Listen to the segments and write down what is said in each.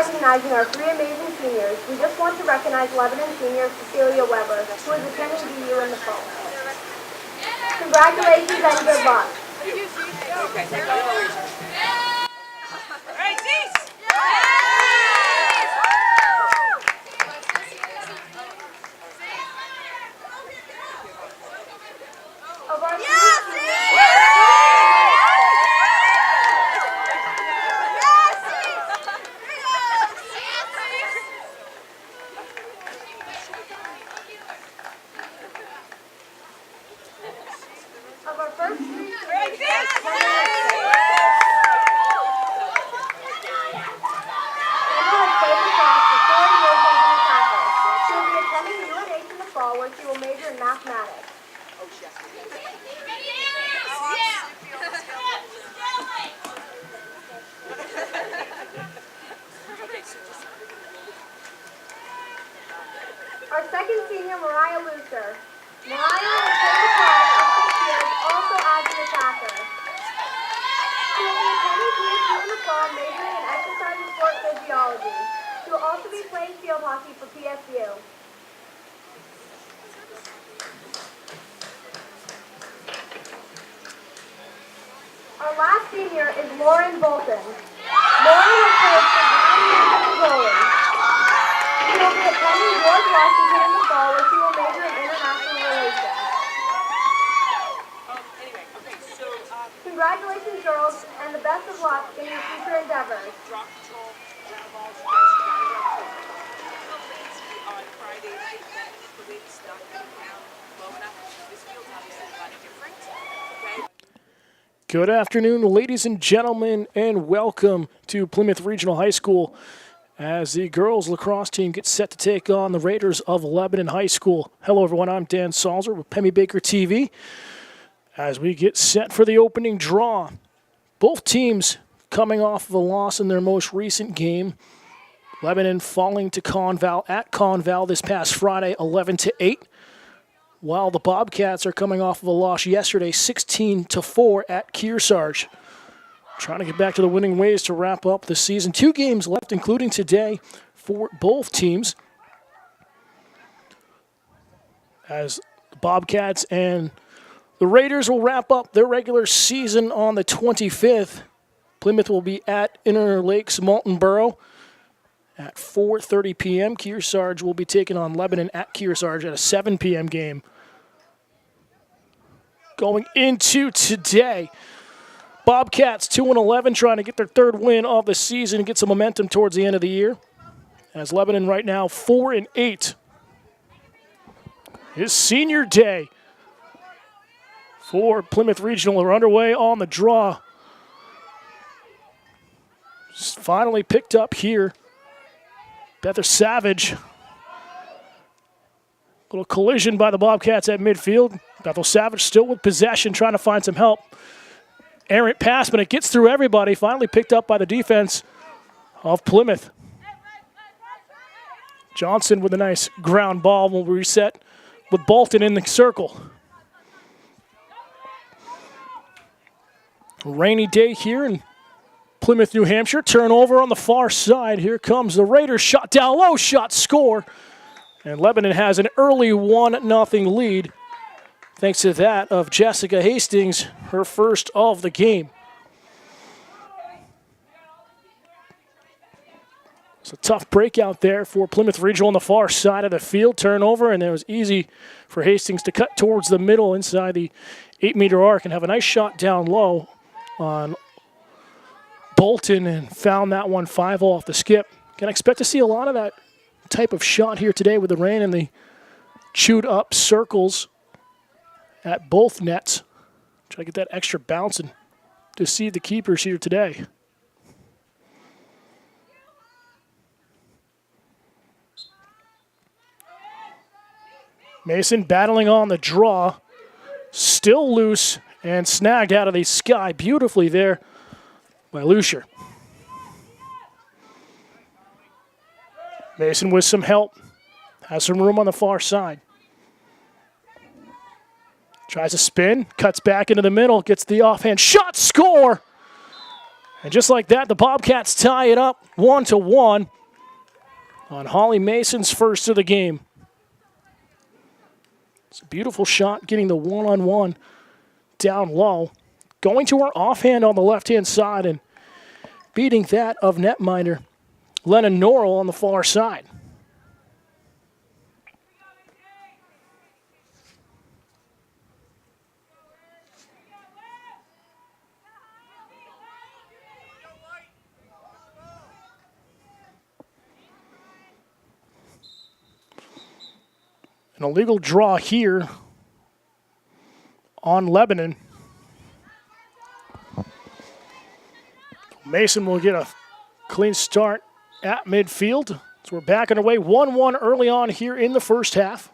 recognizing our three amazing seniors, we just want to recognize Lebanon senior Cecilia Weber, who is attending BU in the fall. Congratulations and good luck. Of our first three she will be attending UNH in the fall where she will major in mathematics. Our second senior, Mariah Lucer. Mariah will play the class for 6 years, also as an attacker. She will be attending PSU in the fall, majoring in exercise and sport physiology. She will also be playing field hockey for PSU. Our last senior is Lauren Bolton. Lauren will play for 9 years as a goalie. She will be attending George Washington in the fall where she will major in international relations. Congratulations, girls, and the best of luck in your future endeavors. Good afternoon, ladies and gentlemen, and welcome to Plymouth Regional High School as the girls lacrosse team gets set to take on the Raiders of Lebanon High School. Hello, everyone. I'm Dan Salzer with Pemmy Baker TV as we get set for the opening draw. Both teams coming off of a loss in their most recent game. Lebanon falling to Conval at Conval this past Friday, 11-8. While the Bobcats are coming off of a loss yesterday, 16-4 at Kearsarge. Trying to get back to the winning ways to wrap up the season. 2 games left, including today, for both teams. As the Bobcats and the Raiders will wrap up their regular season on the 25th. Plymouth will be at Inner Lakes Molten Borough at 4:30 p.m. Kearsarge will be taking on Lebanon at Kearsarge at a 7 p.m. game. Going into today, Bobcats 2-11, trying to get their 3rd win of the season and get some momentum towards the end of the year. As Lebanon right now 4-8. His senior day for Plymouth Regional are underway on the draw. Just finally picked up here. Bethel Savage. Little collision by the Bobcats at midfield. Bethel Savage still with possession, trying to find some help. Errant pass, but it gets through everybody. Finally picked up by the defense of Plymouth. Johnson with a nice ground ball will reset with Bolton in the circle. A rainy day here in Plymouth, New Hampshire. Turnover on the far side. Here comes the Raiders. Shot down low, shot score. And Lebanon has an early 1-0 lead. Thanks to that of Jessica Hastings, her first of the game. It's a tough breakout there for Plymouth Regional on the far side of the field. Turnover, and it was easy for Hastings to cut towards the middle inside the 8-meter arc and have a nice shot down low on Bolton and found that one 5 off the skip. Can expect to see a lot of that type of shot here today with the rain and the chewed up circles at both nets. Try to get that extra bounce and deceive the keepers here today. Mason battling on the draw. Still loose and snagged out of the sky beautifully there by Lucier. Mason with some help. Has some room on the far side. Tries a spin, cuts back into the middle, gets the offhand shot, score! And just like that, the Bobcats tie it up 1-1. on Holly Mason's first of the game. It's a beautiful shot, getting the one-on-one down low. Going to her offhand on the left-hand side and beating that of netminder Lennon Norrell on the far side. An illegal draw here on Lebanon. Mason will get a clean start at midfield. So we're back underway 1-1 early on here in the first half.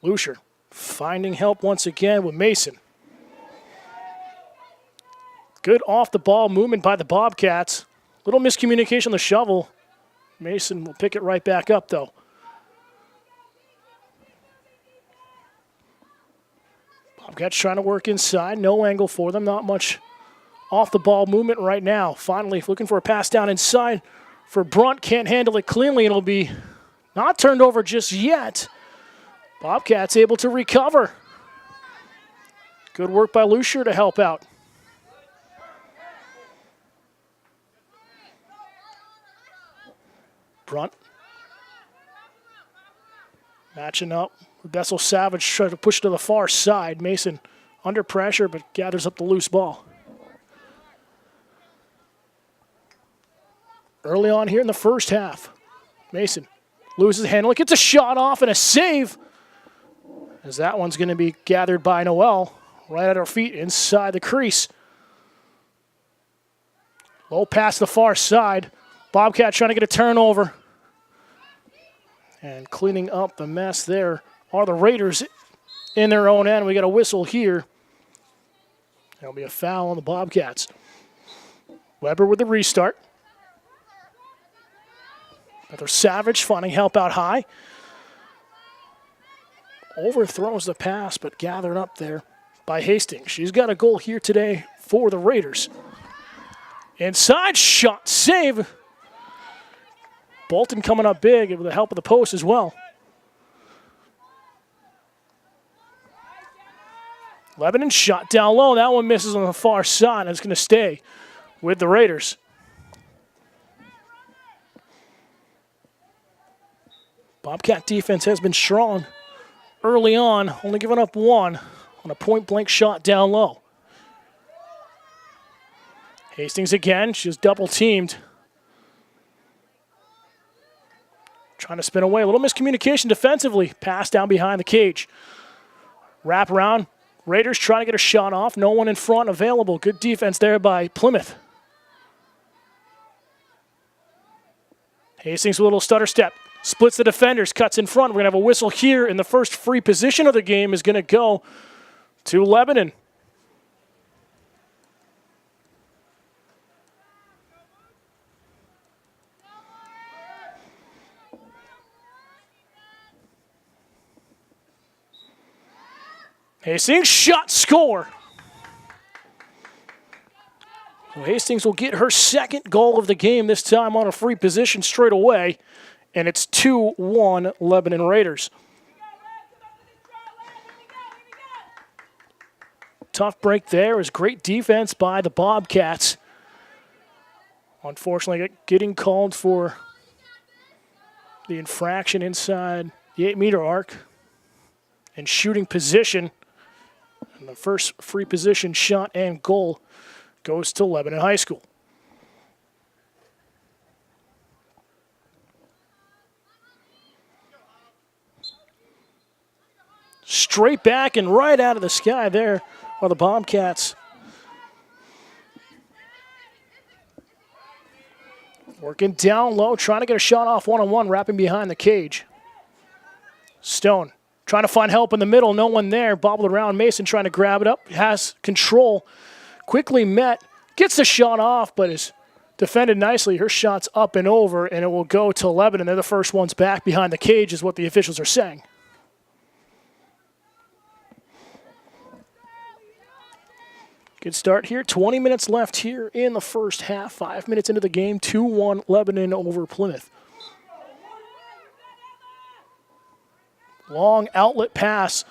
Lucier finding help once again with Mason. Good off the ball movement by the Bobcats. Little miscommunication on the shovel. Mason will pick it right back up though. Bobcats trying to work inside. No angle for them. Not much off the ball movement right now. Finally looking for a pass down inside for Brunt. Can't handle it cleanly. It'll be not turned over just yet. Bobcats able to recover. Good work by Lucier to help out. Brunt matching up. Bessel Savage trying to push to the far side. Mason under pressure, but gathers up the loose ball. Early on here in the first half, Mason loses handle. Gets a shot off and a save, as that one's going to be gathered by Noel right at her feet inside the crease. Low pass to the far side. Bobcat trying to get a turnover. And cleaning up the mess there are the Raiders in their own end. We got a whistle here. There'll be a foul on the Bobcats. Weber with the restart. Another Savage finding help out high. Overthrows the pass, but gathered up there by Hastings. She's got a goal here today for the Raiders. Inside shot, save. Bolton coming up big with the help of the post as well. Lebanon shot down low. That one misses on the far side. It's going to stay with the Raiders. Bobcat defense has been strong early on, only giving up one on a point-blank shot down low. Hastings again. She's double-teamed. Trying to spin away. A little miscommunication defensively. Pass down behind the cage. Wrap around. Raiders trying to get a shot off. No one in front available. Good defense there by Plymouth. Hastings with a little stutter step. Splits the defenders. Cuts in front. We're going to have a whistle here. And the first free position of the game is going to go to Lebanon. Hastings, shot, score. Well, Hastings will get her second goal of the game, this time on a free position straight away, and it's 2-1 Lebanon Raiders. Tough break there. It was great defense by the Bobcats. Unfortunately, getting called for the infraction inside the 8-meter arc and shooting position. And the first free position shot and goal goes to Lebanon High School. Straight back and right out of the sky there are the Bobcats. Working down low, trying to get a shot off one-on-one, wrapping behind the cage. Stone trying to find help in the middle, no one there. Bobbled around, Mason trying to grab it up, has control. Quickly met, gets the shot off, but is defended nicely. Her shot's up and over, and it will go to Lebanon. They're the first ones back behind the cage, is what the officials are saying. Good start here. 20 minutes left here in the first half. 5 minutes into the game. 2-1 Lebanon over Plymouth. Long outlet pass.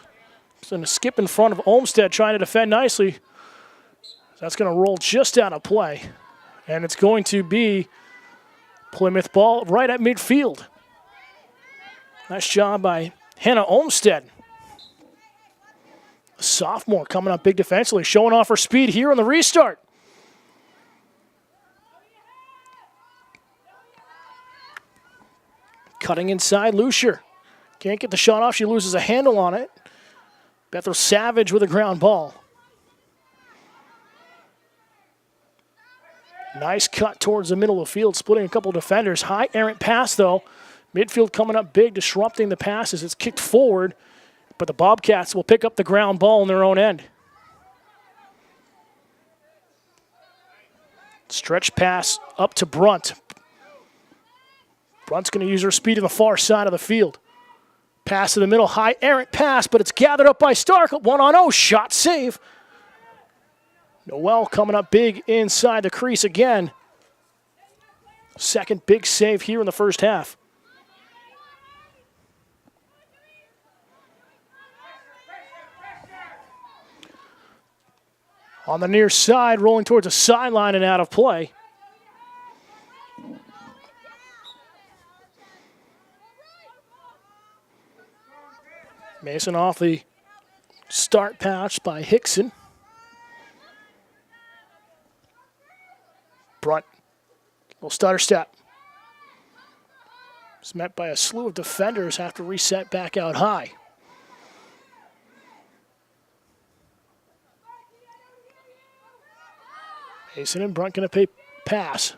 It's going to skip in front of Olmsted, trying to defend nicely. That's going to roll just out of play. And it's going to be Plymouth ball right at midfield. Nice job by Hannah Olmsted. A sophomore coming up big defensively, showing off her speed here on the restart. Cutting inside, Lucier. Can't get the shot off, she loses a handle on it. Bethel Savage with a ground ball. Nice cut towards the middle of the field, splitting a couple defenders. High errant pass, though. Midfield coming up big, disrupting the passes. It's kicked forward, but the Bobcats will pick up the ground ball in their own end. Stretch pass up to Brunt. Brunt's going to use her speed on the far side of the field. Pass to the middle, high errant pass, but it's gathered up by Stark. 1-on-0, shot save. Noel coming up big inside the crease again. Second big save here in the first half. On the near side, rolling towards the sideline and out of play. Mason off the start pass by Hickson. Brunt, little stutter step. It's met by a slew of defenders, have to reset back out high. Mason and Brunt going to pass.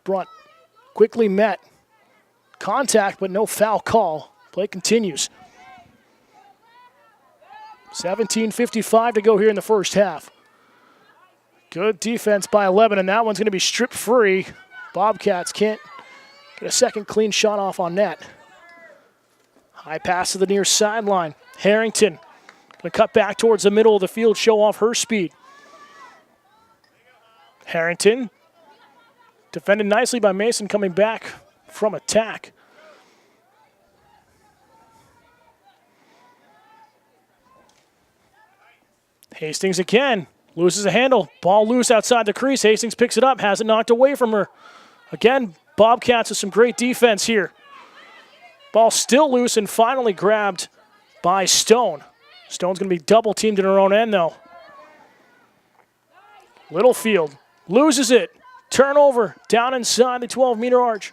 Brunt quickly met. Contact, but no foul call. Play continues. 17:55 to go here in the first half. Good defense by 11, and that one's going to be stripped free. Bobcats can't get a second clean shot off on net. High pass to the near sideline. Harrington going to cut back towards the middle of the field, show off her speed. Harrington defended nicely by Mason, coming back from attack. Hastings again. Loses a handle. Ball loose outside the crease. Hastings picks it up. Has it knocked away from her. Again, Bobcats with some great defense here. Ball still loose and finally grabbed by Stone. Stone's going to be double teamed in her own end, though. Littlefield loses it. Turnover down inside the 12-meter arch.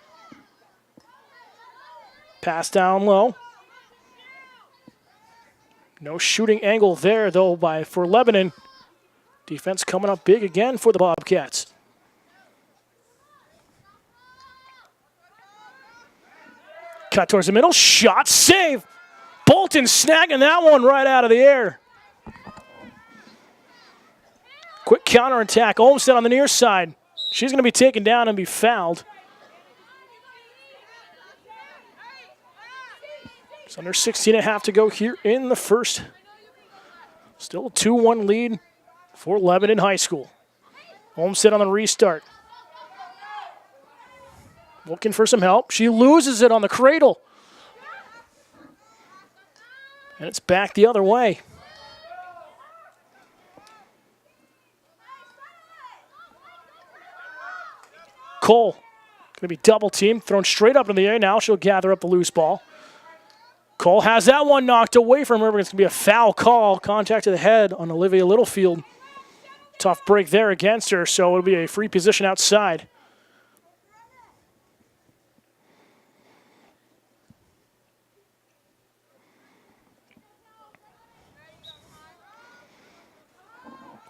Pass down low. No shooting angle there, though, for Lebanon. Defense coming up big again for the Bobcats. Cut towards the middle. Shot save. Bolton snagging that one right out of the air. Quick counterattack. Olmsted on the near side. She's going to be taken down and be fouled. It's under 16.5 to go here in the first. Still a 2-1 lead for Lebanon High School. Olmsted on the restart. Looking for some help. She loses it on the cradle. And it's back the other way. Cole going to be double teamed, thrown straight up in the air. Now she'll gather up the loose ball. Cole has that one knocked away from her, but it's going to be a foul call. Contact to the head on Olivia Littlefield. Tough break there against her, so it'll be a free position outside.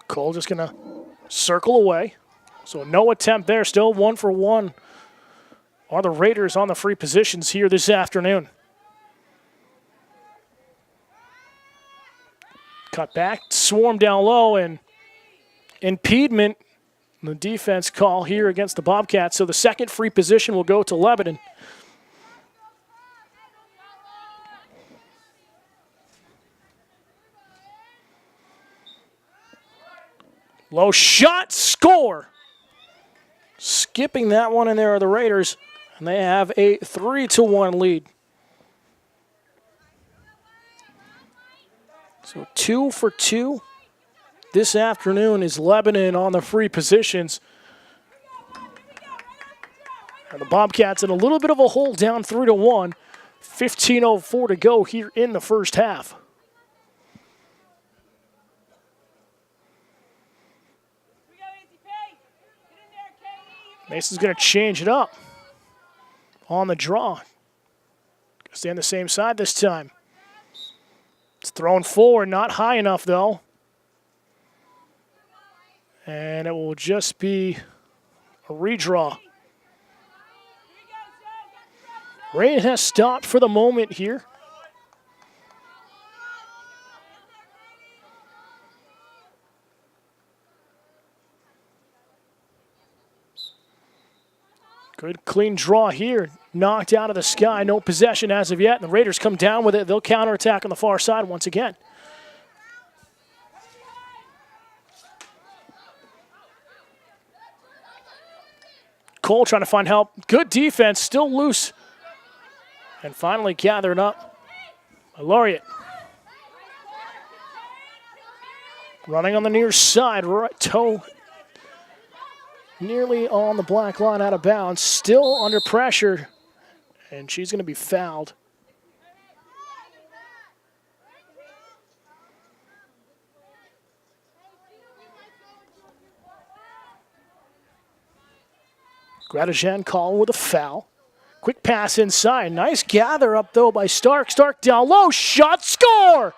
Cole just going to circle away. So no attempt there, still 1 for 1. Are the Raiders on the free positions here this afternoon? Cut back, swarm down low, and impediment, the defense call here against the Bobcats. So the second free position will go to Lebanon. Low shot, score. Skipping that one in there are the Raiders, and they have a 3-1 lead. So 2 for 2 this afternoon is Lebanon on the free positions. And the Bobcats in a little bit of a hole, down 3-1. 15:04 to go here in the first half. Mason's going to change it up on the draw. Stay on the same side this time. It's thrown forward, not high enough though. And it will just be a redraw. Rain has stopped for the moment here. Good clean draw here. Knocked out of the sky. No possession as of yet. And the Raiders come down with it. They'll counterattack on the far side once again. Cole trying to find help. Good defense. Still loose. And finally gathered up by Laureate. Running on the near side. Right toe nearly on the black line, out of bounds. Still under pressure. And she's going to be fouled. Gradajan call with a foul. Quick pass inside. Nice gather up, though, by Stark. Stark down low. Shot, score!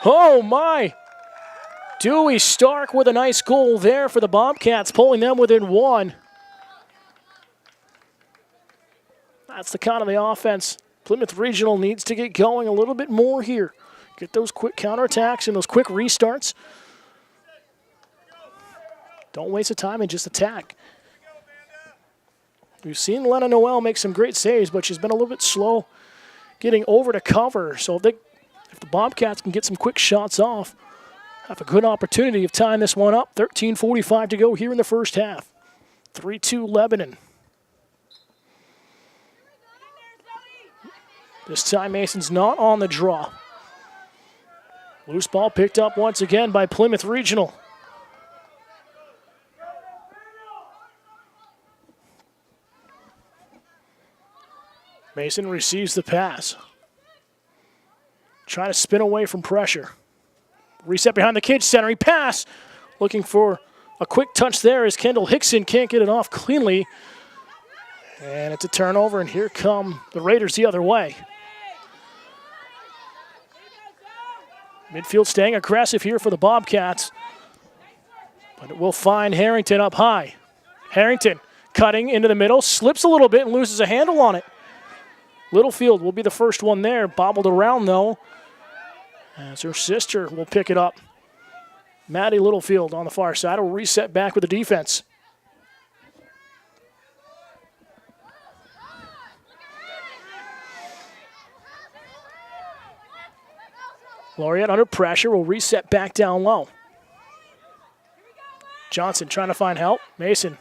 Oh, my. Dewey Stark with a nice goal there for the Bobcats, pulling them within one. That's the kind of the offense Plymouth Regional needs to get going a little bit more here. Get those quick counterattacks and those quick restarts. Don't waste the time and just attack. We've seen Lena Noel make some great saves, but she's been a little bit slow getting over to cover. So if the Bobcats can get some quick shots off, have a good opportunity of tying this one up. 13:45 to go here in the first half. 3-2 Lebanon. This time Mason's not on the draw. Loose ball picked up once again by Plymouth Regional. Mason receives the pass. Trying to spin away from pressure. Reset behind the cage center. He pass. Looking for a quick touch there as Kendall Hickson can't get it off cleanly. And it's a turnover, and here come the Raiders the other way. Midfield staying aggressive here for the Bobcats. But it will find Harrington up high. Harrington cutting into the middle. Slips a little bit and loses a handle on it. Littlefield will be the first one there. Bobbled around, though, as her sister will pick it up. Maddie Littlefield on the far side will reset back with the defense. Laureate under pressure will reset back down low. Johnson trying to find help. Mason.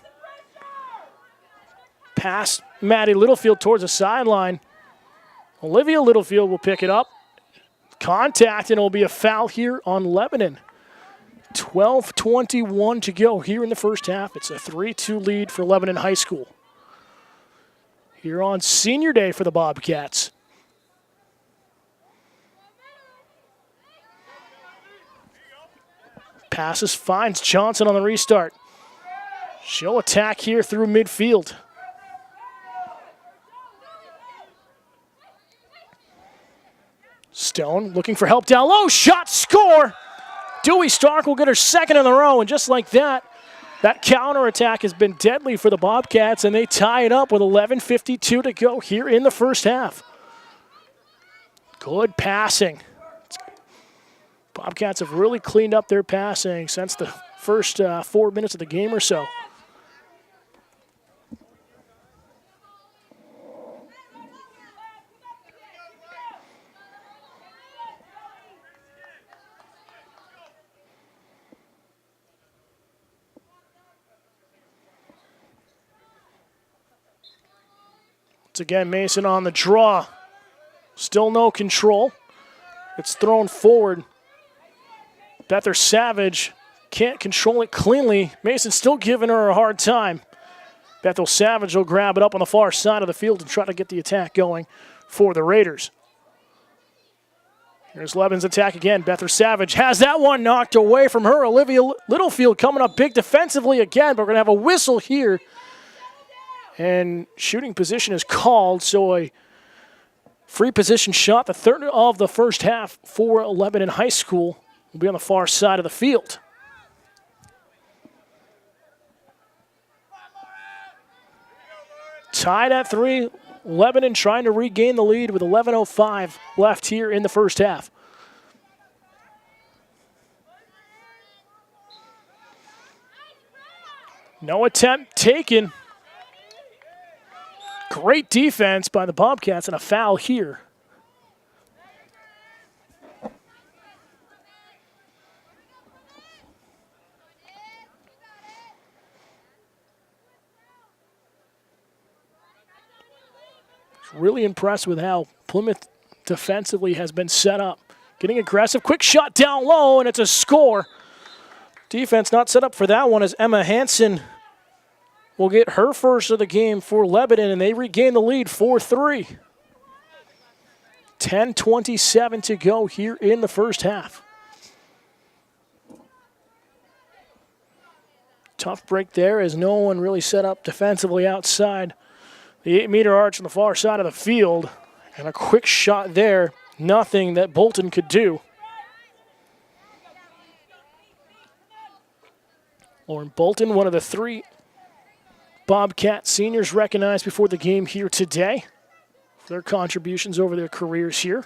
Pass Maddie Littlefield towards the sideline. Olivia Littlefield will pick it up. Contact, and it will be a foul here on Lebanon. 12:21 to go here in the first half. It's a 3-2 lead for Lebanon High School. Here on senior day for the Bobcats. Passes, finds Johnson on the restart. She'll attack here through midfield. Stone looking for help down low. Shot, score! Dewey Stark will get her second in a row, and just like that, that counterattack has been deadly for the Bobcats, and they tie it up with 11:52 to go here in the first half. Good passing. Bobcats have really cleaned up their passing since the first 4 minutes of the game or so. Once again, Mason on the draw. Still no control. It's thrown forward. Bethel Savage can't control it cleanly. Mason still giving her a hard time. Bethel Savage will grab it up on the far side of the field and try to get the attack going for the Raiders. Here's Lebanon's attack again. Bethel Savage has that one knocked away from her. Olivia Littlefield coming up big defensively again, but we're going to have a whistle here. And shooting position is called, so a free position shot, the third of the first half for Lebanon High School, will be on the far side of the field. Tied at 3. Lebanon trying to regain the lead with 11:05 left here in the first half. No attempt taken. Great defense by the Bobcats and a foul here. Really impressed with how Plymouth defensively has been set up. Getting aggressive, quick shot down low, and it's a score. Defense not set up for that one as Emma Hansen will get her first of the game for Lebanon, and they regain the lead 4-3. 10:27 to go here in the first half. Tough break there as no one really set up defensively outside the 8-meter arch on the far side of the field. And a quick shot there. Nothing that Bolton could do. Lauren Bolton, one of the 3 Bobcat seniors recognized before the game here today for their contributions over their careers here.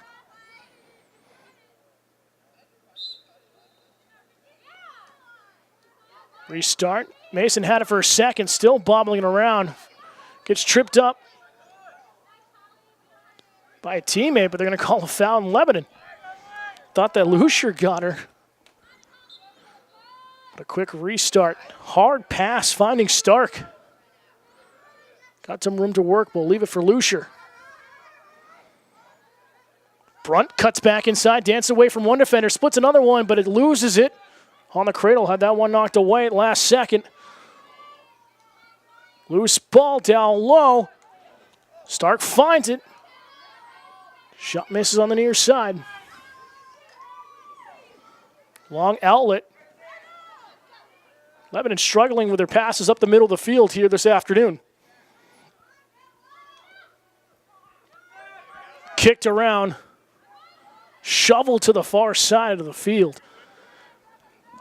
Restart. Mason had it for a second, still bobbling it around. Gets tripped up by a teammate, but they're going to call a foul in Lebanon. Thought that Lucier got her. But a quick restart. Hard pass finding Stark. Got some room to work. We'll leave it for Lucier. Brunt cuts back inside, dances away from one defender, splits another one, but it loses it. On the cradle, had that one knocked away at last second. Loose ball down low. Stark finds it. Shot misses on the near side. Long outlet. Lebanon struggling with their passes up the middle of the field here this afternoon. Kicked around. Shoveled to the far side of the field.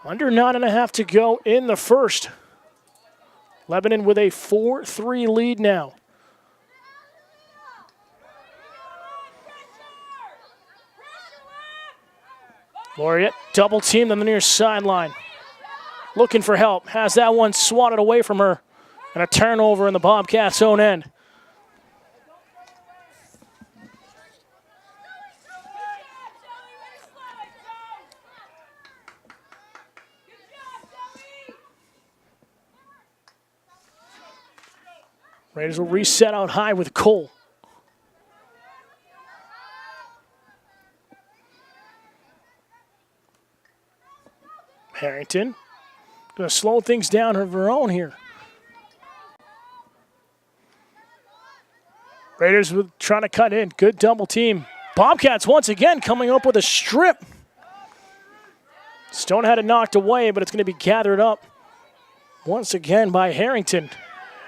Under 9.5 to go in the first. Lebanon with a 4-3 lead now. Laureate double teamed on the near sideline. Looking for help. Has that one swatted away from her. And a turnover in the Bobcats' own end. Raiders will reset out high with Cole. Harrington going to slow things down of her own here. Raiders trying to cut in. Good double team. Bobcats once again coming up with a strip. Stone had it knocked away, but it's going to be gathered up once again by Harrington.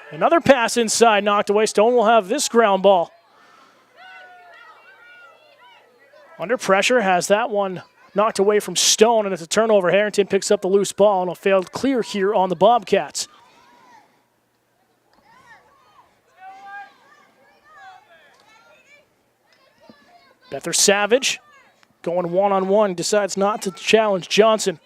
Another pass inside, knocked away. Stone will have this ground ball. Under pressure, has that one knocked away from Stone, and it's a turnover. Harrington picks up the loose ball, and a failed clear here on the Bobcats. Bethel Savage going one-on-one, decides not to challenge Johnson.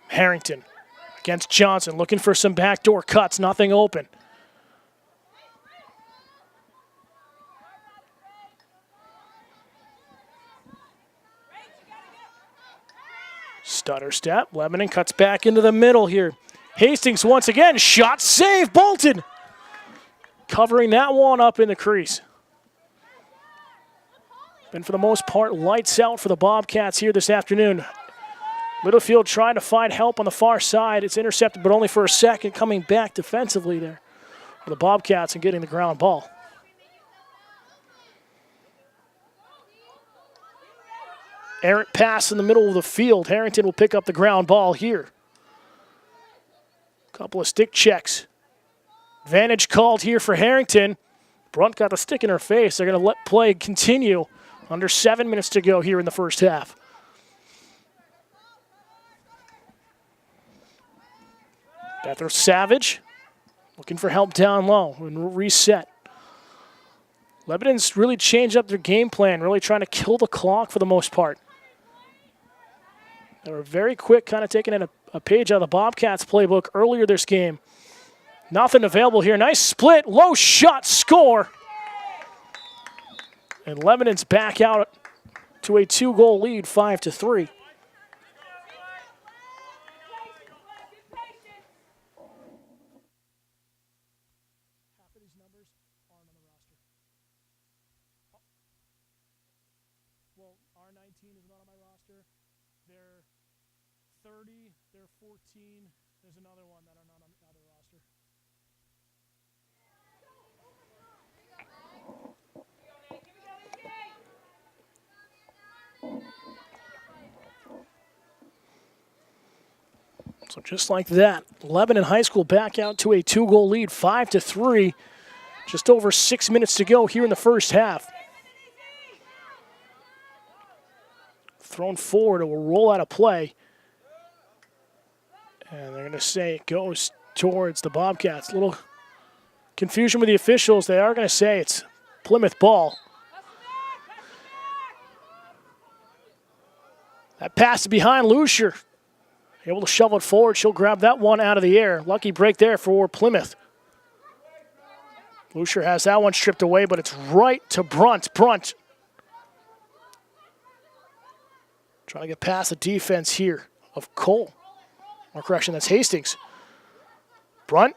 Harrington against Johnson, looking for some backdoor cuts, nothing open. Stutter step. Lebanon cuts back into the middle here. Hastings once again. Shot save. Bolton covering that one up in the crease. Been for the most part lights out for the Bobcats here this afternoon. Littlefield trying to find help on the far side. It's intercepted, but only for a second. Coming back defensively there for the Bobcats and getting the ground ball. Errant pass in the middle of the field. Harrington will pick up the ground ball here. Couple of stick checks. Advantage called here for Harrington. Brunt got the stick in her face. They're going to let play continue. Under 7 minutes to go here in the first half. Bethel Savage looking for help down low and reset. Lebanon's really changed up their game plan, really trying to kill the clock for the most part. They were very quick, kind of taking in a page out of the Bobcats playbook earlier this game. Nothing available here. Nice split, low shot, score. And Lebanon's back out to a 2-goal lead, 5-3. Well, R19 is not on my roster. They're 30, they're 14. There's another one that are not on the roster. So just like that, Lebanon High School back out to a 2-goal lead, 5-3. Just over 6 minutes to go here in the first half. Thrown forward, it will roll out of play. And they're going to say it goes towards the Bobcats. A little confusion with the officials. They are going to say it's Plymouth ball. That pass is behind Lucier. Able to shovel it forward. She'll grab that one out of the air. Lucky break there for Plymouth. Lucier has that one stripped away, but it's right to Brunt. Brunt trying to get past the defense here of Cole. Or correction, that's Hastings. Brunt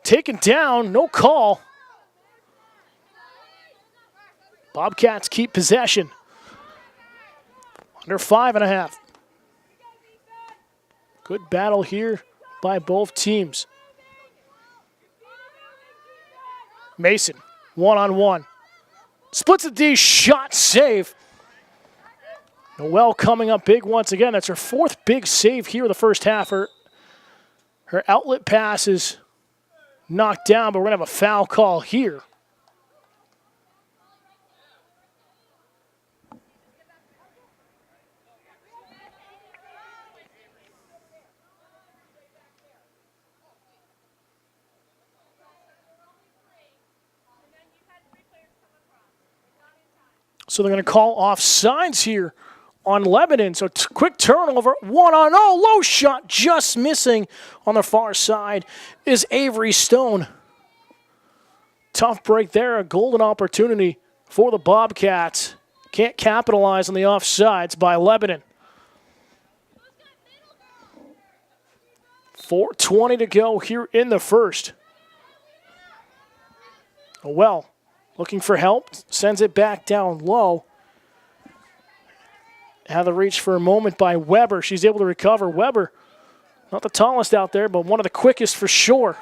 taken down, no call. Bobcats keep possession. Under 5.5. Good battle here by both teams. Mason, one-on-one. Splits the D, shot, save. Noel coming up big once again. That's her fourth big save here in the first half. Her outlet pass is knocked down, but we're going to have a foul call here. So they're going to call offsides here on Lebanon. So quick turnover, 1-on-0, low shot, just missing on the far side is Avery Stone. Tough break there, a golden opportunity for the Bobcats. Can't capitalize on the offsides by Lebanon. 4:20 to go here in the first. Well, looking for help, sends it back down low. Had the reach for a moment by Weber. She's able to recover. Weber, not the tallest out there, but one of the quickest for sure.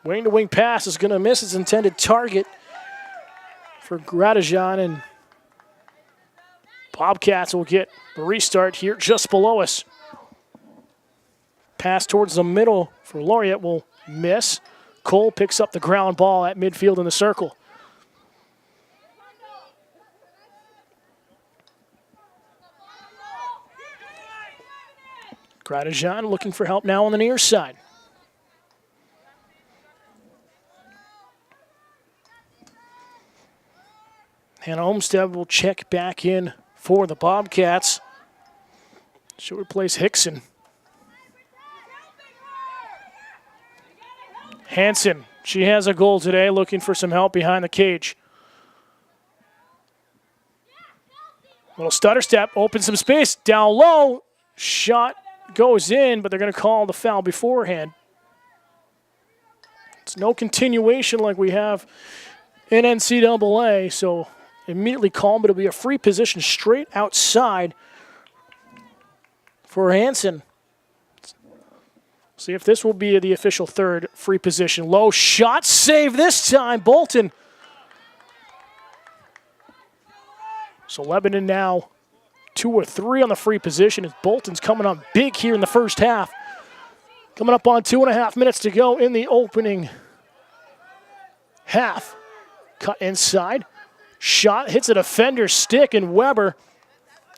Wing-to-wing pass is going to miss its intended target for Gradajan, and Bobcats will get the restart here just below us. Pass towards the middle for Laureate will miss. Cole picks up the ground ball at midfield in the circle. Gradajan looking for help now on the near side. Hannah Olmstead will check back in for the Bobcats. She'll replace Hickson. Hansen, she has a goal today, looking for some help behind the cage. Little stutter step, open some space, down low. Shot goes in, but they're going to call the foul beforehand. It's no continuation like we have in NCAA, so immediately called, but it'll be a free position straight outside for Hansen. See if this will be the official third free position. Low shot, save this time, Bolton. So Lebanon now 2 or 3 on the free position as Bolton's coming on big here in the first half. Coming up on 2.5 minutes to go in the opening half. Cut inside. Shot hits a defender's stick, and Weber.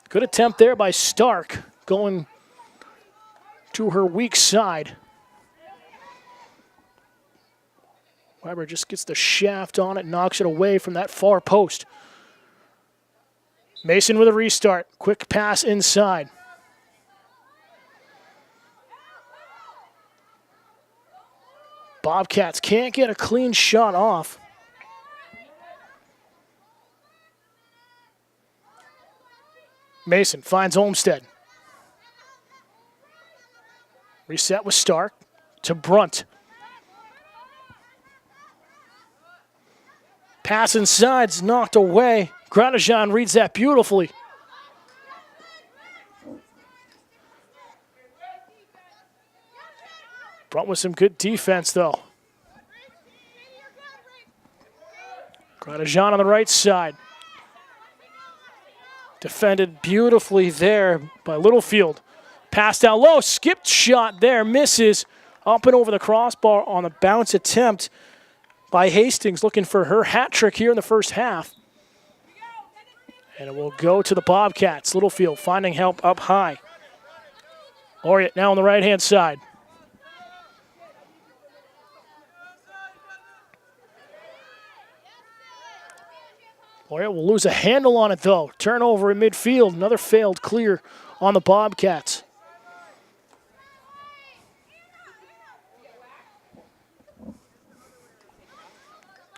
Good attempt there by Stark, going to her weak side. Weber just gets the shaft on it, knocks it away from that far post. Mason with a restart. Quick pass inside. Bobcats can't get a clean shot off. Mason finds Olmsted. Reset with Stark to Brunt. Pass inside's knocked away. Granajan reads that beautifully. Brunt with some good defense, though. Granajan on the right side. Defended beautifully there by Littlefield. Pass down low, skipped shot there, misses. Up and over the crossbar on the bounce attempt by Hastings, looking for her hat trick here in the first half. And it will go to the Bobcats. Littlefield finding help up high. Laureate now on the right-hand side. Laureate will lose a handle on it, though. Turnover in midfield. Another failed clear on the Bobcats.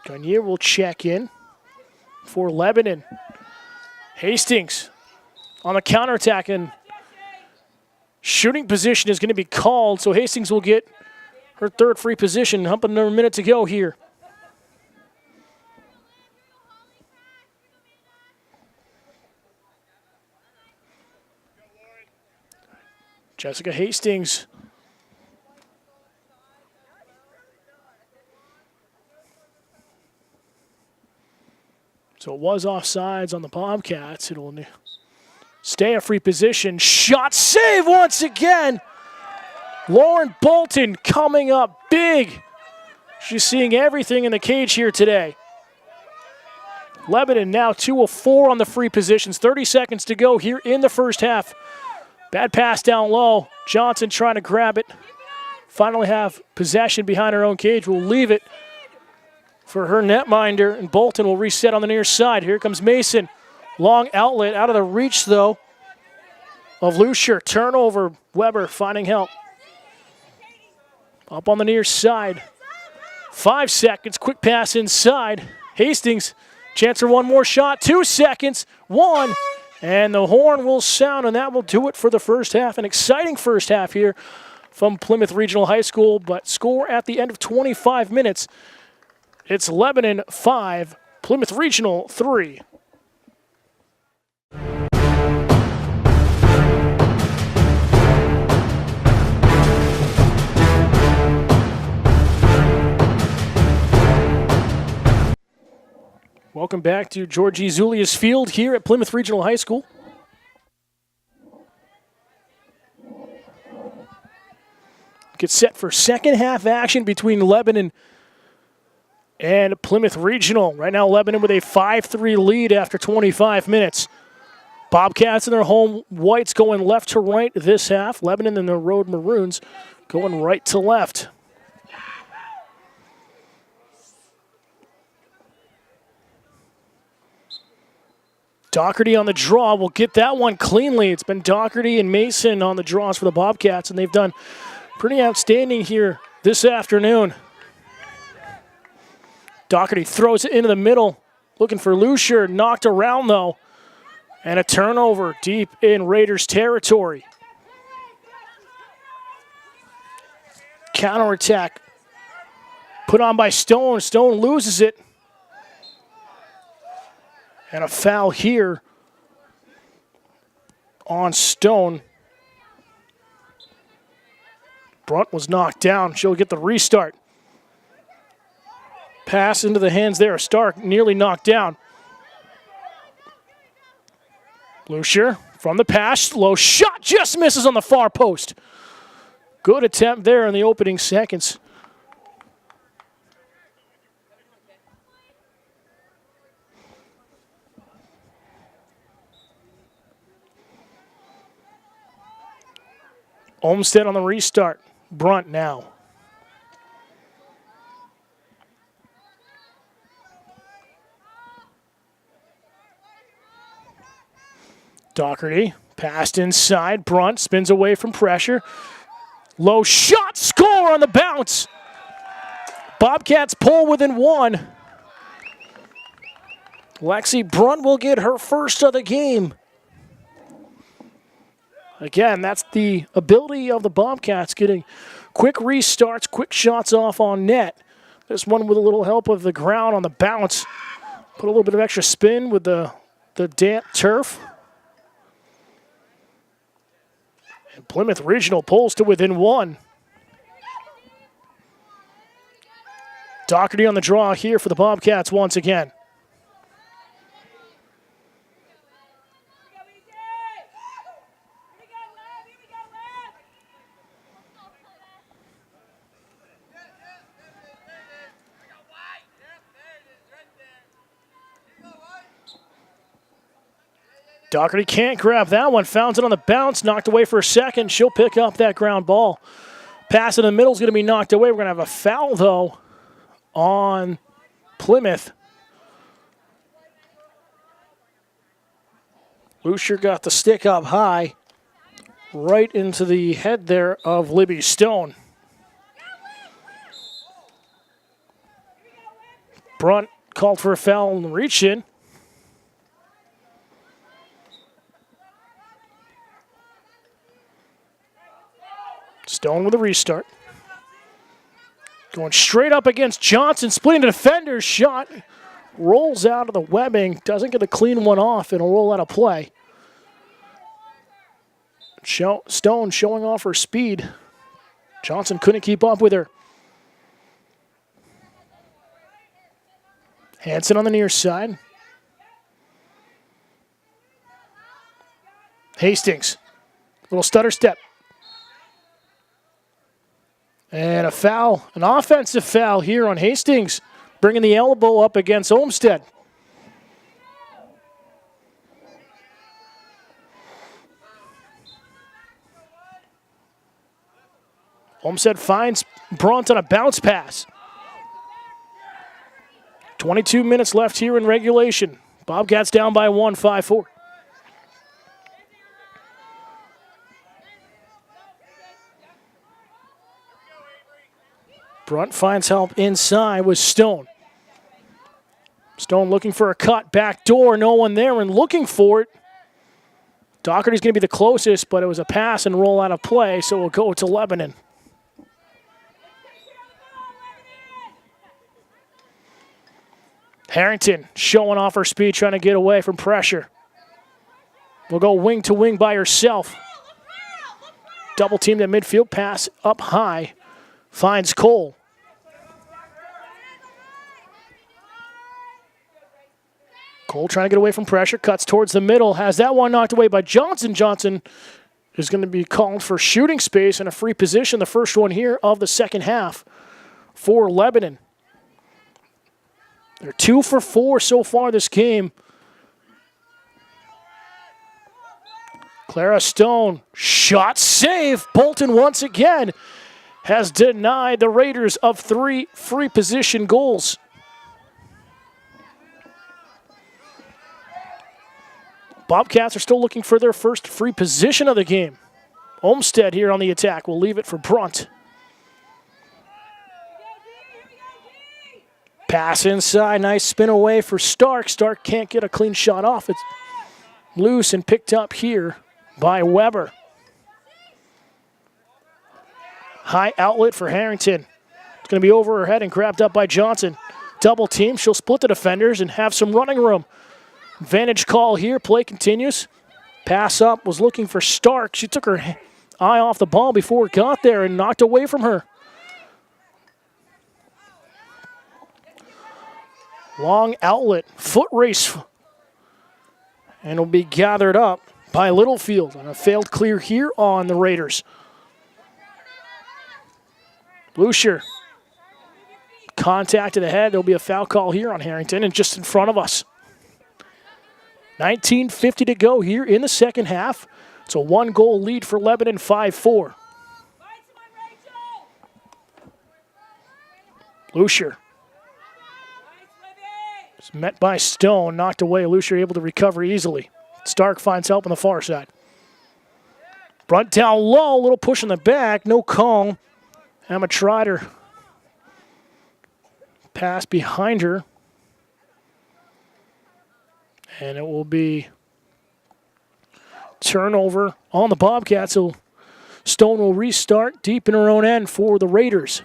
Garnier will check in for Lebanon. Hastings on the counterattack, and shooting position is going to be called, so Hastings will get her third free position. Another minute to go here. Jessica Hastings. So it was offsides on the Bobcats. It'll stay a free position. Shot save once again. Lauren Bolton coming up big. She's seeing everything in the cage here today. Lebanon now 2 of 4 on the free positions. 30 seconds to go here in the first half. Bad pass down low. Johnson trying to grab it. Finally have possession behind her own cage. Will leave it for her netminder, and Bolton will reset on the near side. Here comes Mason. Long outlet, out of the reach, though, of Lucier. Turnover, Weber finding help. Up on the near side. 5 seconds, quick pass inside. Hastings, chance for one more shot. 2 seconds, 1. And the horn will sound, and that will do it for the first half. An exciting first half here from Plymouth Regional High School, but score at the end of 25 minutes. It's Lebanon 5, Plymouth Regional 3. Welcome back to Georgie Zulius Field here at Plymouth Regional High School. Get set for second half action between Lebanon and Plymouth Regional. Right now, Lebanon with a 5-3 lead after 25 minutes. Bobcats in their home whites going left to right this half. Lebanon in their road maroons going right to left. Doherty on the draw will get that one cleanly. It's been Doherty and Mason on the draws for the Bobcats, and they've done pretty outstanding here this afternoon. Doherty throws it into the middle, looking for Lucier. Knocked around, though. And a turnover deep in Raiders territory. Counterattack put on by Stone. Stone loses it. And a foul here on Stone. Brunt was knocked down. She'll get the restart. Pass into the hands there. Stark nearly knocked down. Lucier from the pass. Low shot just misses on the far post. Good attempt there in the opening seconds. Olmsted on the restart. Brunt now. Doherty passed inside. Brunt spins away from pressure. Low shot, score on the bounce. Bobcats pull within one. Lexi Brunt will get her first of the game. Again, that's the ability of the Bobcats, getting quick restarts, quick shots off on net. This one with a little help of the ground on the bounce. Put a little bit of extra spin with the damp turf. And Plymouth Regional pulls to within one. Doherty on the draw here for the Bobcats once again. Doherty can't grab that one. Founds it on the bounce. Knocked away for a second. She'll pick up that ground ball. Pass in the middle is going to be knocked away. We're going to have a foul, though, on Plymouth. Lucier got the stick up high. Right into the head there of Libby Stone. Brunt called for a foul and reach in. Stone with a restart. Going straight up against Johnson, splitting the defender's shot. Rolls out of the webbing, doesn't get a clean one off, it'll roll out of play. Stone showing off her speed. Johnson couldn't keep up with her. Hanson on the near side. Hastings, little stutter step. And a foul, an offensive foul here on Hastings, bringing the elbow up against Olmsted. Olmsted finds Brunt on a bounce pass. 22 minutes left here in regulation. Bobcats down by 1, 5-4. Brunt finds help inside with Stone. Stone looking for a cut, back door, no one there, and looking for it. Doherty's going to be the closest, but it was a pass and roll out of play, so we'll go to Lebanon. Harrington showing off her speed, trying to get away from pressure. We'll go wing to wing by herself. Double teamed at midfield, pass up high. Finds Cole. Cole trying to get away from pressure, cuts towards the middle, has that one knocked away by Johnson. Johnson is going to be called for shooting space and a free position, the first one here of the second half for Lebanon. They're 2 for 4 so far this game. Clara Stone, shot save. Bolton once again has denied the Raiders of 3 free position goals. Bobcats are still looking for their first free position of the game. Olmsted here on the attack. We'll leave it for Brunt. Pass inside. Nice spin away for Stark. Stark can't get a clean shot off. Loose and picked up here by Weber. High outlet for Harrington. It's going to be over her head and grabbed up by Johnson. Double team. She'll split the defenders and have some running room. Advantage call here. Play continues. Pass up. Was looking for Stark. She took her eye off the ball before it got there and knocked away from her. Long outlet. Foot race. And will be gathered up by Littlefield. And a failed clear here on the Raiders. Lucier. Contact to the head. There'll be a foul call here on Harrington and just in front of us. 19:50 to go here in the second half. It's a 1-goal lead for Lebanon, 5-4. Lucier. It's met by Stone, knocked away. Lucier able to recover easily. Stark finds help on the far side. Brunt down low, little push in the back, no call. Emma Trider. Pass behind her. And it will be turnover on the Bobcats. So Stone will restart deep in her own end for the Raiders.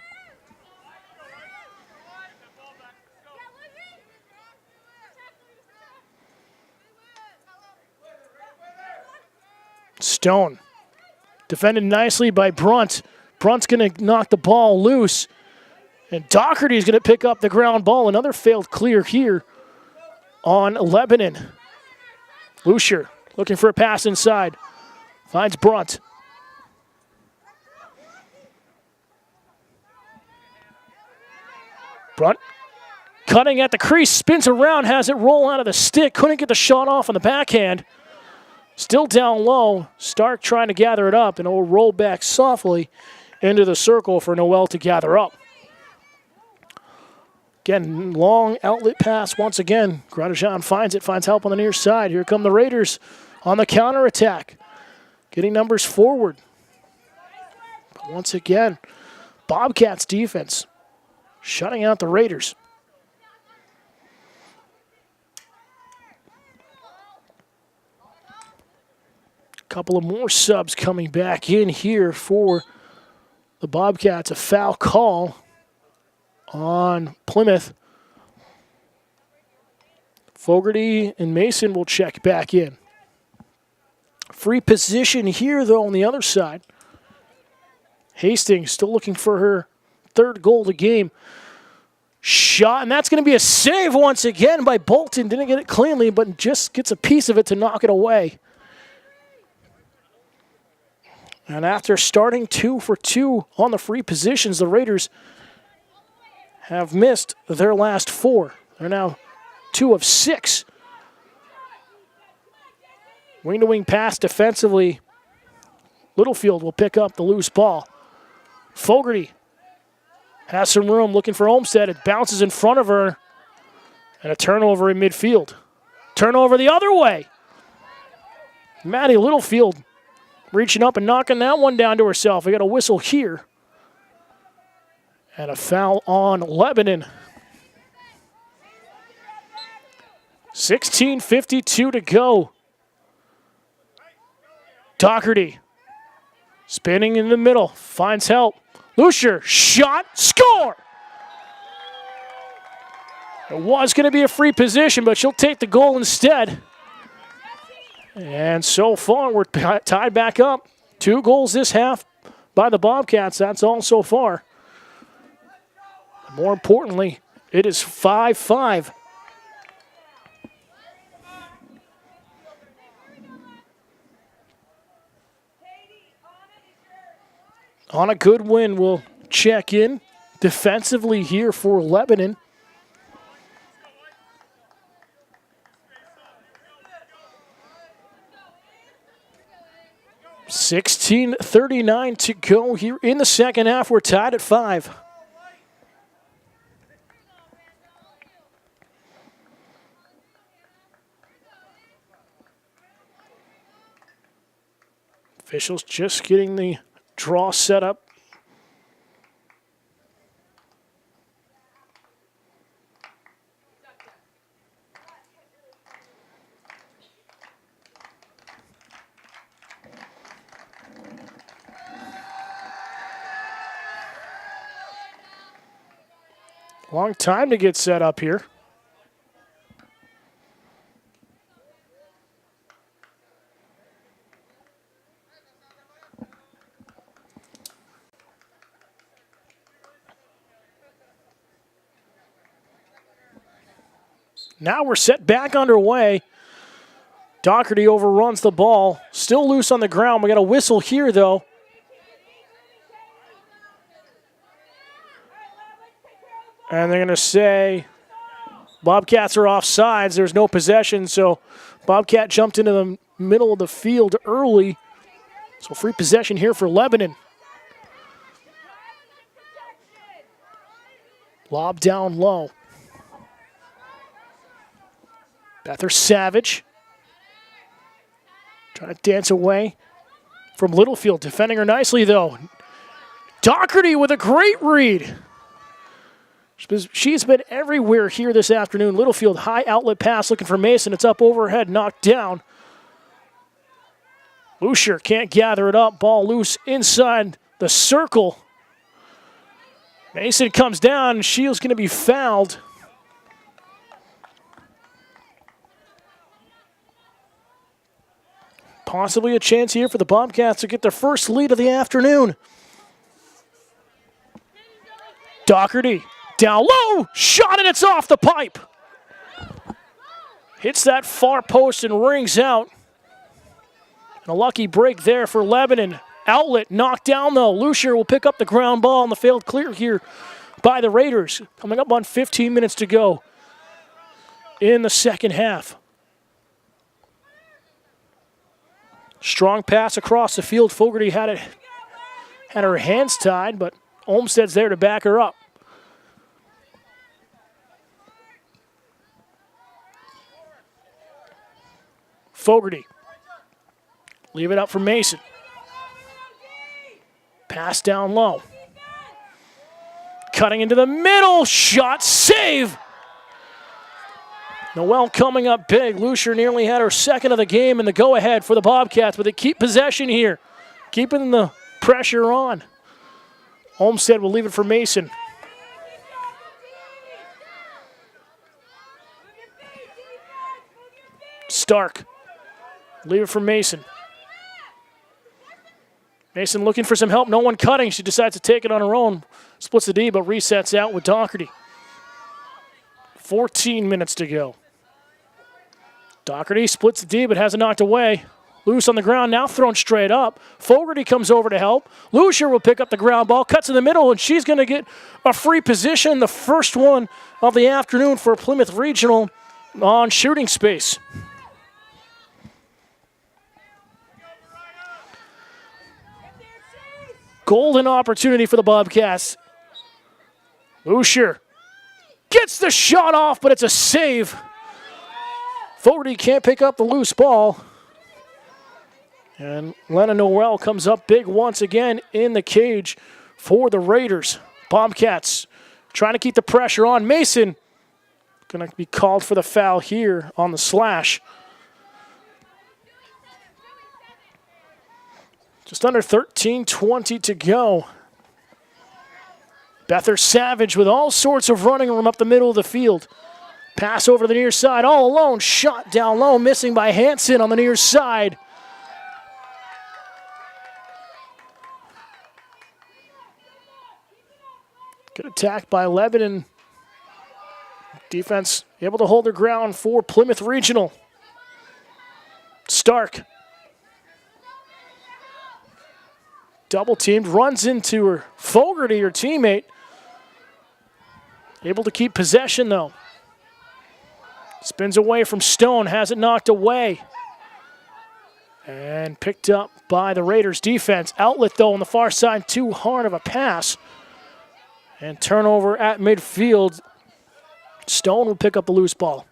Stone. Defended nicely by Brunt. Brunt's going to knock the ball loose. And Doherty's going to pick up the ground ball. Another failed clear here on Lebanon. Lucier looking for a pass inside. Finds Brunt. Brunt cutting at the crease, spins around, has it roll out of the stick. Couldn't get the shot off on the backhand. Still down low. Stark trying to gather it up, and it will roll back softly into the circle for Noel to gather up. Again, long outlet pass once again. Grandjean finds it, finds help on the near side. Here come the Raiders on the counterattack. Getting numbers forward. But once again, Bobcats defense shutting out the Raiders. Couple of more subs coming back in here for the Bobcats. A foul call on Plymouth. Fogarty and Mason will check back in. Free position here, though, on the other side. Hastings still looking for her third goal of the game. Shot, and that's going to be a save once again by Bolton. Didn't get it cleanly, but just gets a piece of it to knock it away. And after starting 2 for 2 on the free positions, the Raiders have missed their last 4. They're now 2 of 6. Wing-to-wing pass defensively. Littlefield will pick up the loose ball. Fogarty has some room, looking for Olmstead. It bounces in front of her. And a turnover in midfield. Turnover the other way. Maddie Littlefield reaching up and knocking that one down to herself. We got a whistle here. And a foul on Lebanon. 16:52 to go. Doherty spinning in the middle, finds help. Lucier, shot, score! It was going to be a free position, but she'll take the goal instead. And so far, we're tied back up. 2 goals this half by the Bobcats. That's all so far. More importantly, it is 5-5. On a good win, we'll check in defensively here for Lebanon. $16:39 to go here in the second half. We're tied at 5. Officials just getting the draw set up. Long time to get set up here. Now we're set back underway. Doherty overruns the ball. Still loose on the ground. We got a whistle here, though. And they're going to say Bobcats are offsides. There's no possession, so Bobcat jumped into the middle of the field early. So free possession here for Lebanon. Lob down low. Bether Savage trying to dance away from Littlefield. Defending her nicely, though. Doherty with a great read. She's been everywhere here this afternoon. Littlefield, high outlet pass looking for Mason. It's up overhead, knocked down. Lucier can't gather it up. Ball loose inside the circle. Mason comes down. Shields going to be fouled. Possibly a chance here for the Bobcats to get their first lead of the afternoon. Doherty down low, shot, and it's off the pipe. Hits that far post and rings out. And a lucky break there for Lebanon. Outlet knocked down though. Lucier will pick up the ground ball on the failed clear here by the Raiders. Coming up on 15 minutes to go in the second half. Strong pass across the field. Fogarty had her hands tied, but Olmstead's there to back her up. Fogarty. Leave it up for Mason. Pass down low. Cutting into the middle. Shot. Save. Noel coming up big. Lucier nearly had her second of the game in the go-ahead for the Bobcats, but they keep possession here. Keeping the pressure on. Olmstead will leave it for Mason. Stark. Leave it for Mason. Mason looking for some help. No one cutting. She decides to take it on her own. Splits the D, but resets out with Doherty. 14 minutes to go. Doherty splits the D, but has it knocked away. Loose on the ground, now thrown straight up. Fogarty comes over to help. Lucier will pick up the ground ball, cuts in the middle, and she's going to get a free position. The first one of the afternoon for Plymouth Regional on shooting space. Golden opportunity for the Bobcats. Lucier gets the shot off, but it's a save. Fogarty can't pick up the loose ball. And Lena Noel comes up big once again in the cage for the Raiders. Bobcats trying to keep the pressure on. Mason going to be called for the foul here on the slash. Just under 13:20 to go. Bether Savage with all sorts of running room up the middle of the field. Pass over to the near side, all alone. Shot down low, missing by Hansen on the near side. Good attack by Lebanon. Defense able to hold their ground for Plymouth Regional. Stark. Double teamed, runs into her. Fogarty, her teammate. Able to keep possession though. Spins away from Stone, has it knocked away. And picked up by the Raiders defense. Outlet though on the far side, too hard of a pass. And turnover at midfield. Stone will pick up the loose ball.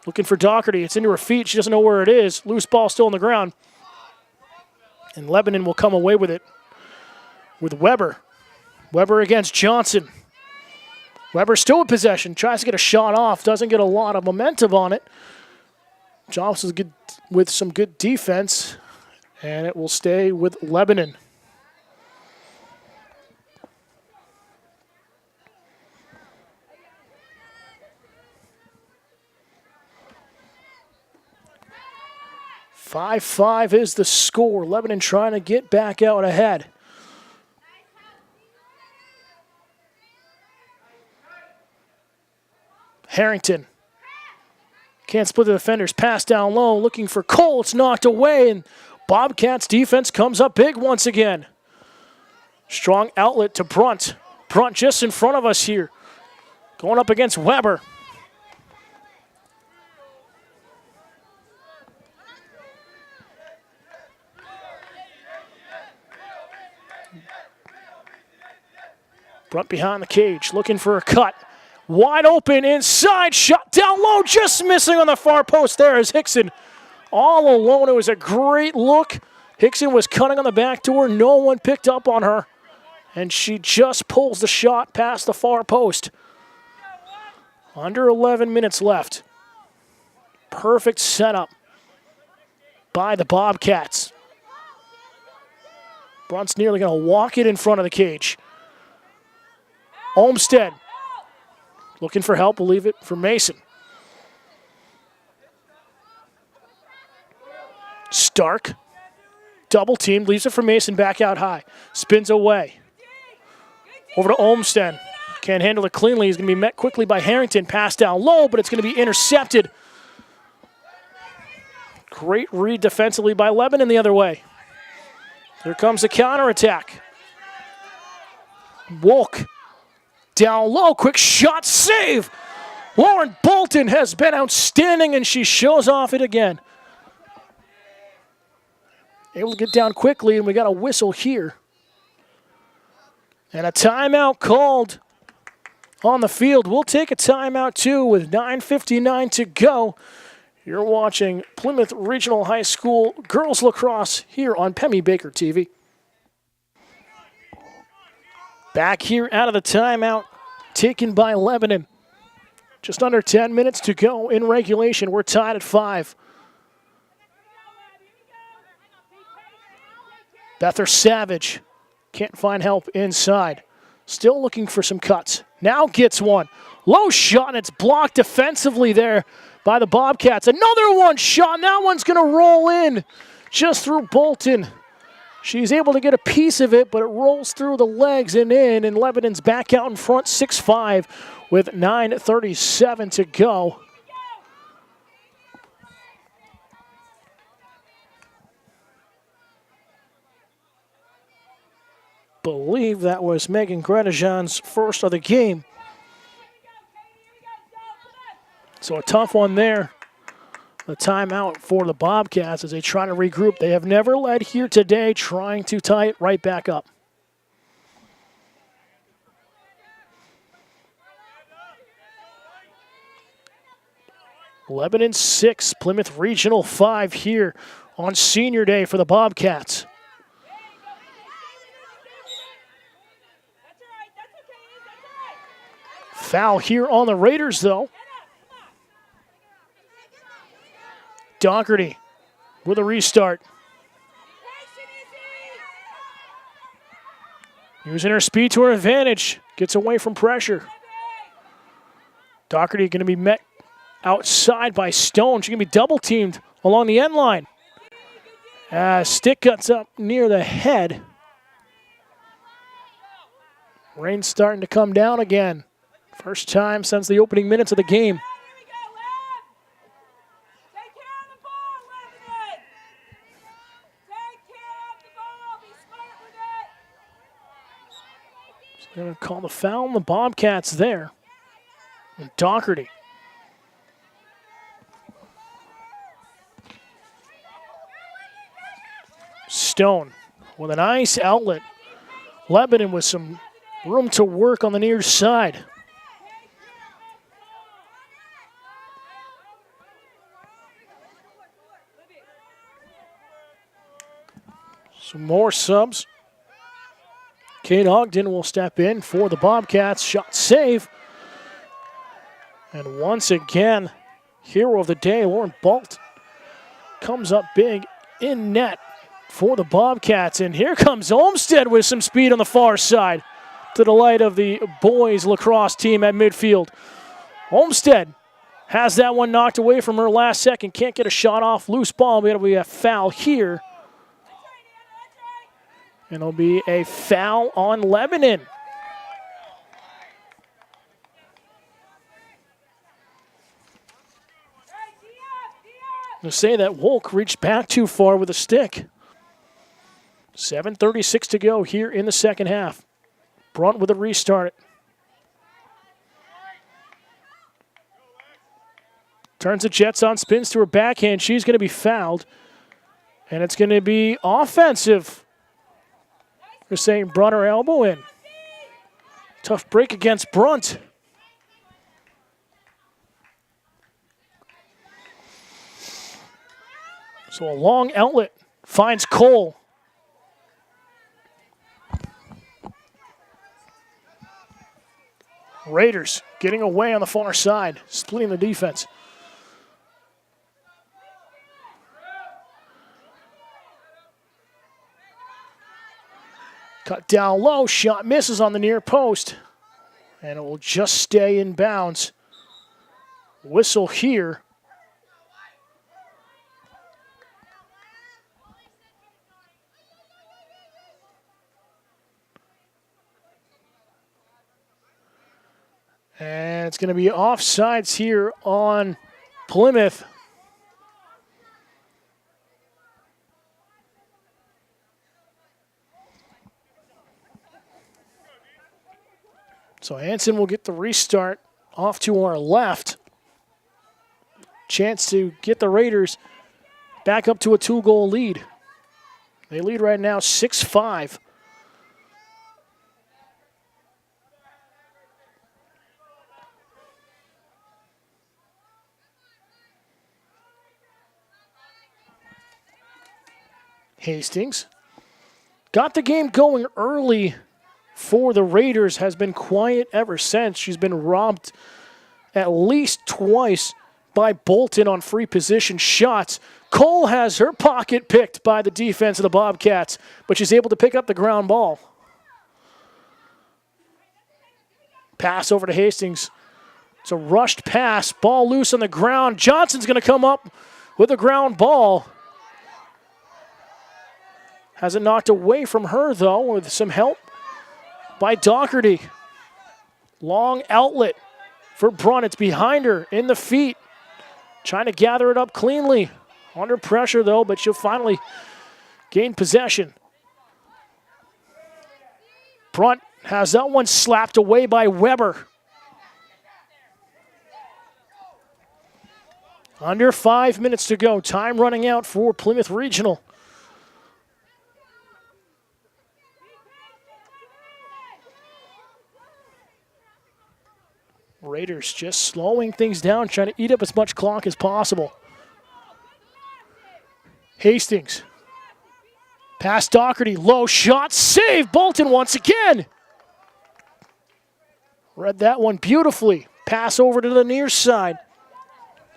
Looking for Doherty, it's into her feet, she doesn't know where it is. Loose ball still on the ground. And Lebanon will come away with it with Weber. Weber against Johnson. Weber still in possession, tries to get a shot off, doesn't get a lot of momentum on it. Johnson's good with some good defense, and it will stay with Lebanon. 5-5 is the score. Lebanon trying to get back out ahead. Harrington can't split the defenders. Pass down low, looking for Cole. It's knocked away, and Bobcats defense comes up big once again. Strong outlet to Brunt. Brunt just in front of us here. Going up against Weber. Brunt behind the cage, looking for a cut. Wide open inside, shot down low, just missing on the far post there is Hickson. All alone, it was a great look. Hickson was cutting on the back door, no one picked up on her. And she just pulls the shot past the far post. Under 11 minutes left. Perfect setup by the Bobcats. Brunt's nearly going to walk it in front of the cage. Olmsted looking for help, will leave it for Mason. Stark, double team, leaves it for Mason, back out high. Spins away. Over to Olmsted. Can't handle it cleanly. He's going to be met quickly by Harrington. Pass down low, but it's going to be intercepted. Great read defensively by Lebanon the other way. Here comes the counterattack. Wolk down low, quick shot, save. Lauren Bolton has been outstanding, and she shows off it again. Able to get down quickly, and we got a whistle here. And a timeout called on the field. We'll take a timeout too with 9:59 to go. You're watching Plymouth Regional High School Girls Lacrosse here on Pemmy Baker TV. Back here out of the timeout, taken by Lebanon. Just under 10 minutes to go in regulation. We're tied at 5. Bether Savage can't find help inside. Still looking for some cuts. Now gets one. Low shot, and it's blocked defensively there by the Bobcats. Another one shot, and that one's going to roll in just through Bolton. She's able to get a piece of it, but it rolls through the legs and in, and Lebanon's back out in front 6-5 with 9:37 to go. Believe that was Megan Gretajean's first of the game. So a tough one there. The timeout for the Bobcats as they try to regroup. They have never led here today, trying to tie it right back up. Lebanon 6, Plymouth Regional 5 here on Senior Day for the Bobcats. Foul here on the Raiders, though. Doherty with a restart. Using her speed to her advantage. Gets away from pressure. Doherty going to be met outside by Stone. She's going to be double teamed along the end line. Stick cuts up near the head. Rain's starting to come down again. First time since the opening minutes of the game. They're going to call the foul on the Bobcats there. And Doherty. Stone with a nice outlet. Lebanon with some room to work on the near side. Some more subs. Kate Ogden will step in for the Bobcats. Shot save. And once again, hero of the day, Lauren Bolt, comes up big in net for the Bobcats. And here comes Olmsted with some speed on the far side to the delight of the boys lacrosse team at midfield. Olmsted has that one knocked away from her last second. Can't get a shot off. Loose ball. It'll be a foul here. And it'll be a foul on Lebanon. To say that Wolk reached back too far with a stick. 7:36 to go here in the second half. Brunt with a restart. Turns the Jets on, spins to her backhand. She's going to be fouled. And it's going to be offensive. They're saying Brunt her elbow in. Tough break against Brunt. So a long outlet finds Cole. Raiders getting away on the far side, splitting the defense. Cut down low, shot misses on the near post. And it will just stay in bounds. Whistle here. And it's going to be offsides here on Plymouth. So Hansen will get the restart off to our left. Chance to get the Raiders back up to a 2-goal lead. They lead right now 6-5. Hastings got the game going early for the Raiders, has been quiet ever since. She's been robbed at least twice by Bolton on free position shots. Cole has her pocket picked by the defense of the Bobcats, but she's able to pick up the ground ball. Pass over to Hastings. It's a rushed pass. Ball loose on the ground. Johnson's going to come up with a ground ball. Has it knocked away from her, though, with some help by Doherty. Long outlet for Brunt. It's behind her in the feet. Trying to gather it up cleanly. Under pressure, though, but she'll finally gain possession. Brunt has that one slapped away by Weber. Under 5 minutes to go. Time running out for Plymouth Regional. Raiders just slowing things down, trying to eat up as much clock as possible. Hastings. Pass Doherty, low shot, save Bolton once again. Read that one beautifully. Pass over to the near side.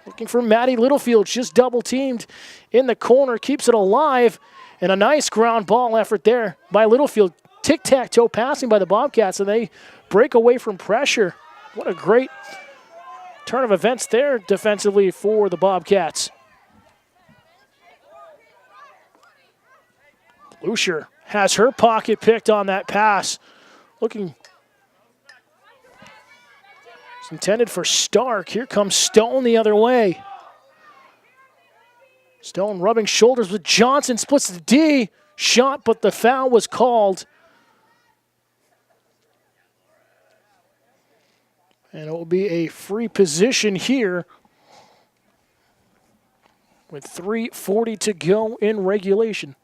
Looking for Maddie Littlefield, just double teamed in the corner, keeps it alive. And a nice ground ball effort there by Littlefield. Tic-tac-toe passing by the Bobcats, and they break away from pressure. What a great turn of events there defensively for the Bobcats. Lucier has her pocket picked on that pass. Looking, it's intended for Stark. Here comes Stone the other way. Stone rubbing shoulders with Johnson, splits the D. Shot, but the foul was called. And it will be a free position here with 3:40 to go in regulation.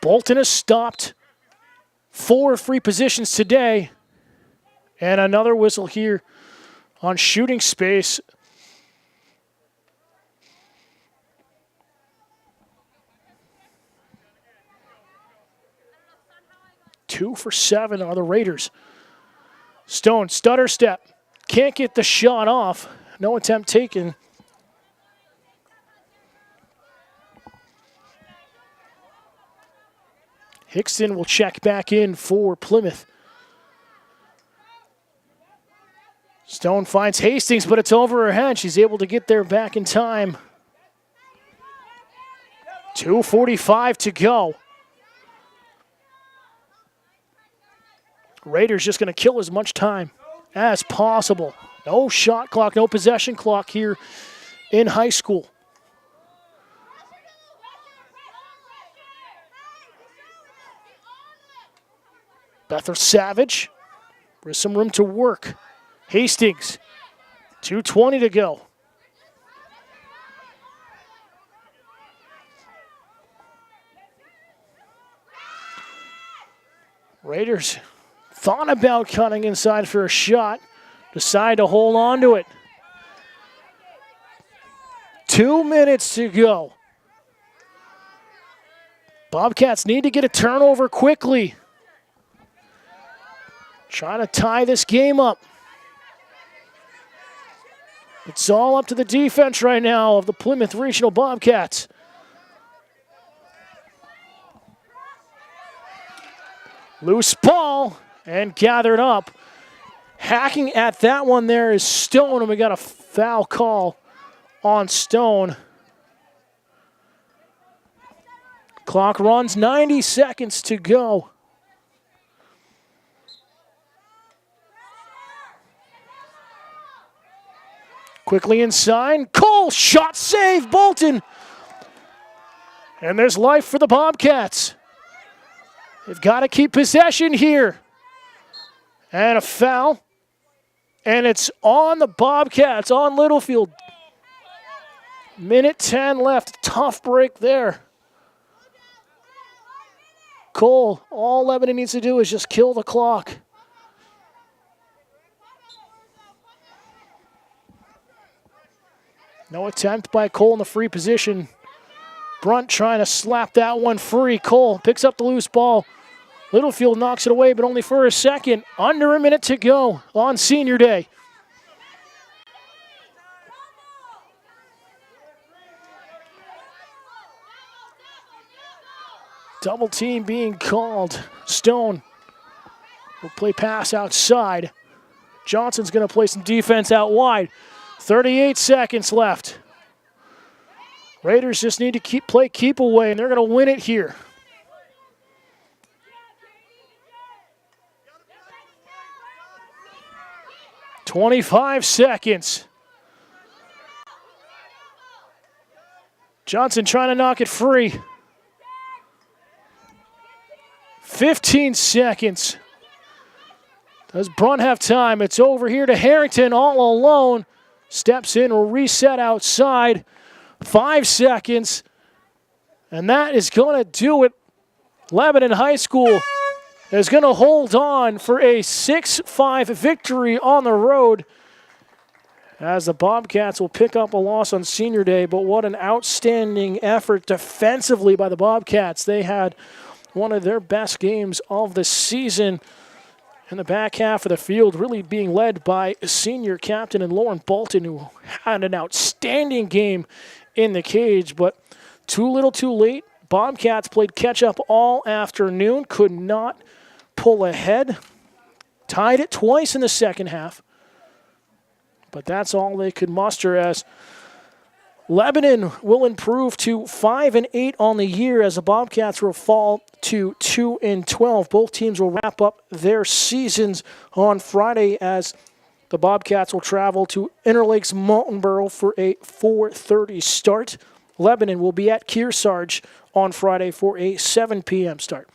Bolton has stopped 4 free positions today. And another whistle here on shooting space. Two for 7 are the Raiders. Stone, stutter step. Can't get the shot off. No attempt taken. Hickston will check back in for Plymouth. Stone finds Hastings, but it's over her head. She's able to get there back in time. 2:45 to go. Raiders just going to kill as much time as possible. No shot clock, no possession clock here in high school. Bethel Savage, there's some room to work. Hastings, 2:20 to go. Raiders thought about cutting inside for a shot, decide to hold on to it. 2 minutes to go. Bobcats need to get a turnover quickly. Trying to tie this game up. It's all up to the defense right now of the Plymouth Regional Bobcats. Loose ball and gathered up. Hacking at that one there is Stone, and we got a foul call on Stone. Clock runs, 90 seconds to go. Quickly inside, Cole, shot save, Bolton. And there's life for the Bobcats. They've got to keep possession here. And a foul. And it's on the Bobcats, on Littlefield. Minute 10 left, tough break there. Cole, all Lebanon needs to do is just kill the clock. No attempt by Cole in the free position. Brunt trying to slap that one free. Cole picks up the loose ball. Littlefield knocks it away, but only for a second. Under a minute to go on senior day. Double team being called. Stone will play pass outside. Johnson's going to play some defense out wide. 38 seconds left. Raiders just need to keep away, and they're going to win it here. "25 seconds. Johnson trying to knock it free. 15 seconds. Does Brunt have time? It's over here to Harrington all alone. Steps in, will reset outside. 5 seconds. And that is going to do it. Lebanon High School is going to hold on for a 6-5 victory on the road as the Bobcats will pick up a loss on senior day. But what an outstanding effort defensively by the Bobcats. They had one of their best games of the season in the back half of the field, really being led by senior captain and Lauren Bolton, who had an outstanding game in the cage, but too little too late. Bobcats played catch-up all afternoon, could not pull ahead. Tied it twice in the second half, but that's all they could muster as Lebanon will improve to 5-8 on the year as the Bobcats will fall to 2-12. Both teams will wrap up their seasons on Friday as the Bobcats will travel to Interlakes Mountainboro for a 4:30 start. Lebanon will be at Kearsarge on Friday for a 7 p.m. start.